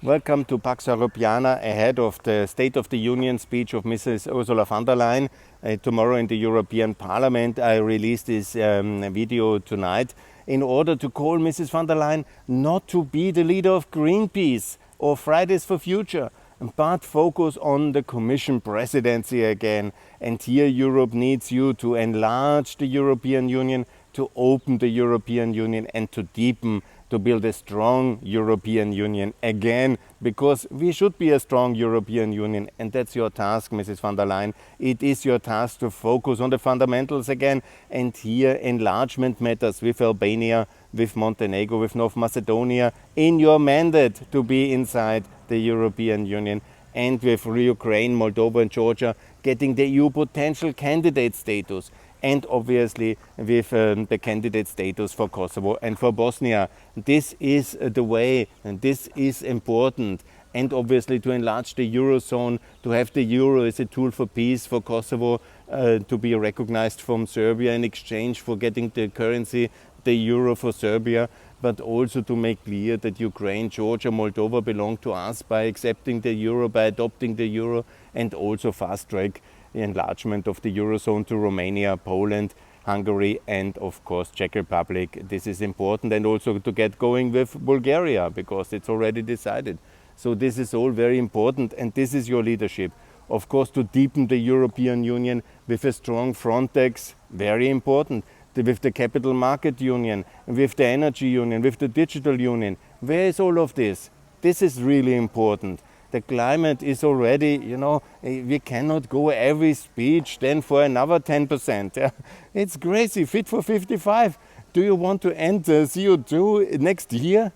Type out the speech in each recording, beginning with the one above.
Welcome to Pax Europiana ahead of the State of the Union speech of Mrs. Ursula von der Leyen. Tomorrow in the European Parliament, I released this video tonight in order to call Mrs. von der Leyen not to be the leader of Greenpeace or Fridays for Future, but focus on the Commission presidency again. And here Europe needs you to enlarge the European Union, to open the European Union and to deepen, to build a strong European Union again, because we should be a strong European Union, and that's your task, Mrs. von der Leyen. It is your task to focus on the fundamentals again, and here enlargement matters with Albania, with Montenegro, with North Macedonia, in your mandate to be inside the European Union, and with Ukraine, Moldova and Georgia getting the EU potential candidate status, and obviously with the candidate status for Kosovo and for Bosnia. This is the way, and this is important. And obviously to enlarge the Eurozone, to have the Euro as a tool for peace for Kosovo, to be recognized from Serbia in exchange for getting the currency, the Euro for Serbia, but also to make clear that Ukraine, Georgia, Moldova belong to us by accepting the Euro, by adopting the Euro, and also fast-track the enlargement of the Eurozone to Romania, Poland, Hungary, and of course Czech Republic. This is important, and also to get going with Bulgaria, because it's already decided. So this is all very important, and this is your leadership. Of course, to deepen the European Union with a strong Frontex, very important. With the capital market union, with the energy union, with the digital union. Where is all of this? This is really important. The climate is already, we cannot go every speech then for another 10%. Yeah? It's crazy, Fit for 55. Do you want to end CO2 next year?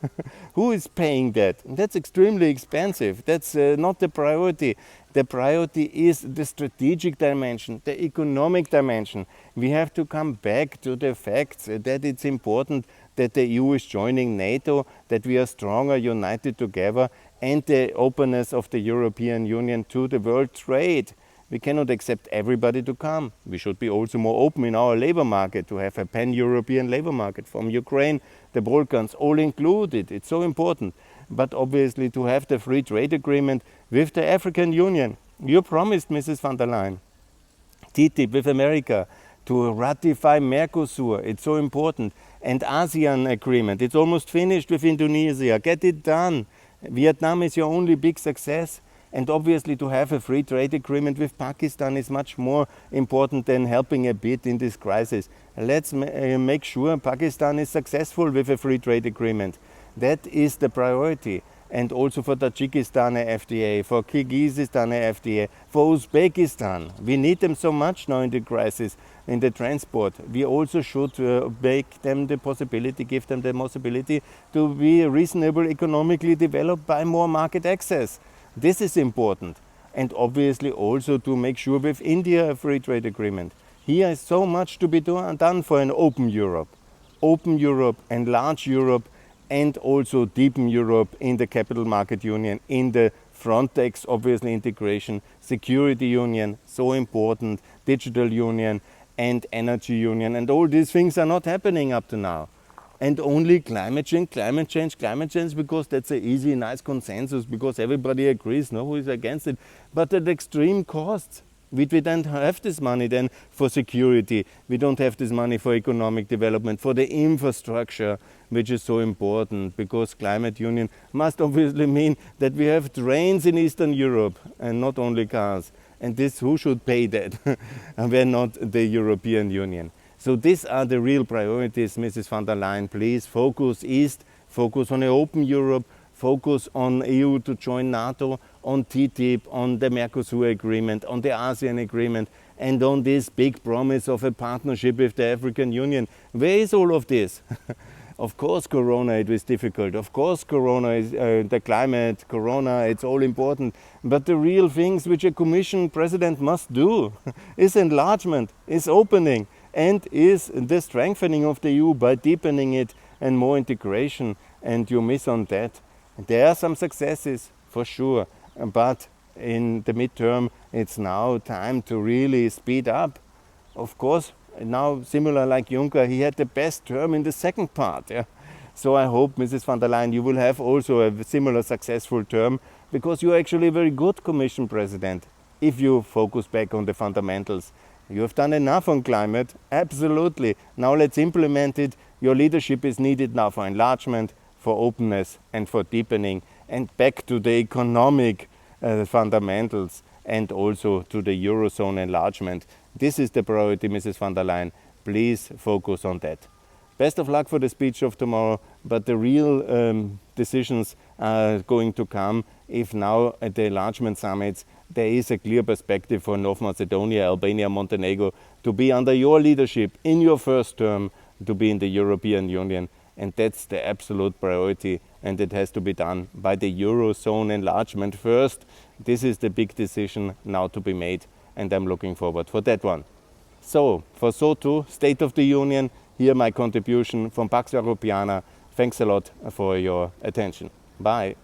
Who is paying that? That's extremely expensive. That's not the priority. The priority is the strategic dimension, the economic dimension. We have to come back to the facts that it's important that the EU is joining NATO, that we are stronger, united together, and the openness of the European Union to the world trade. We cannot accept everybody to come. We should be also more open in our labor market, to have a pan-European labor market from Ukraine, the Balkans, all included. It's so important. But obviously to have the free trade agreement with the African Union. You promised, Mrs. von der Leyen, TTIP with America, to ratify Mercosur. It's so important. And ASEAN agreement. It's almost finished with Indonesia. Get it done. Vietnam is your only big success. And obviously to have a free trade agreement with Pakistan is much more important than helping a bit in this crisis. Let's make sure Pakistan is successful with a free trade agreement. That is the priority. And also for Tajikistan a FTA, for Kyrgyzstan a FTA, for Uzbekistan. We need them so much now in the crisis, in the transport. We also should make them the possibility, give them the possibility to be reasonable economically developed by more market access. This is important. And obviously also to make sure with India a free trade agreement. Here is so much to be done for an open Europe. Open Europe, enlarge Europe, and also deepen Europe in the capital market union, in the Frontex, obviously integration, security union, so important, digital union and energy union. And all these things are not happening up to now. And only climate change, because that's an easy, nice consensus, because everybody agrees, no who is against it. But at extreme costs. We don't have this money then for security. We don't have this money for economic development, for the infrastructure, which is so important, because climate union must obviously mean that we have trains in Eastern Europe and not only cars. And this, who should pay that? And we're not the European Union. So these are the real priorities, Mrs. von der Leyen. Please focus East, focus on an open Europe, focus on EU to join NATO, on TTIP, on the Mercosur agreement, on the ASEAN agreement, and on this big promise of a partnership with the African Union. Where is all of this? Of course Corona, it was difficult. Of course Corona is the climate, Corona, it's all important. But the real things which a Commission President must do is enlargement, is opening, and is the strengthening of the EU by deepening it and more integration. And you miss on that. There are some successes, for sure, but in the midterm, it's now time to really speed up. Of course, now similar like Juncker, he had the best term in the second part. Yeah? So I hope, Mrs. von der Leyen, you will have also a similar successful term, because you're actually a very good Commission President if you focus back on the fundamentals. You have done enough on climate, absolutely. Now let's implement it. Your leadership is needed now for enlargement, for openness and for deepening, and back to the economic fundamentals and also to the Eurozone enlargement. This is the priority, Mrs. von der Leyen. Please focus on that. Best of luck for the speech of tomorrow, but the real decisions are going to come if now at the enlargement summits there is a clear perspective for North Macedonia, Albania, Montenegro to be under your leadership in your first term to be in the European Union. And that's the absolute priority, and it has to be done by the Eurozone enlargement first. This is the big decision now to be made, and I'm looking forward for that one. So, for SO2, State of the Union, here my contribution from Pax Europiana. Thanks a lot for your attention. Bye.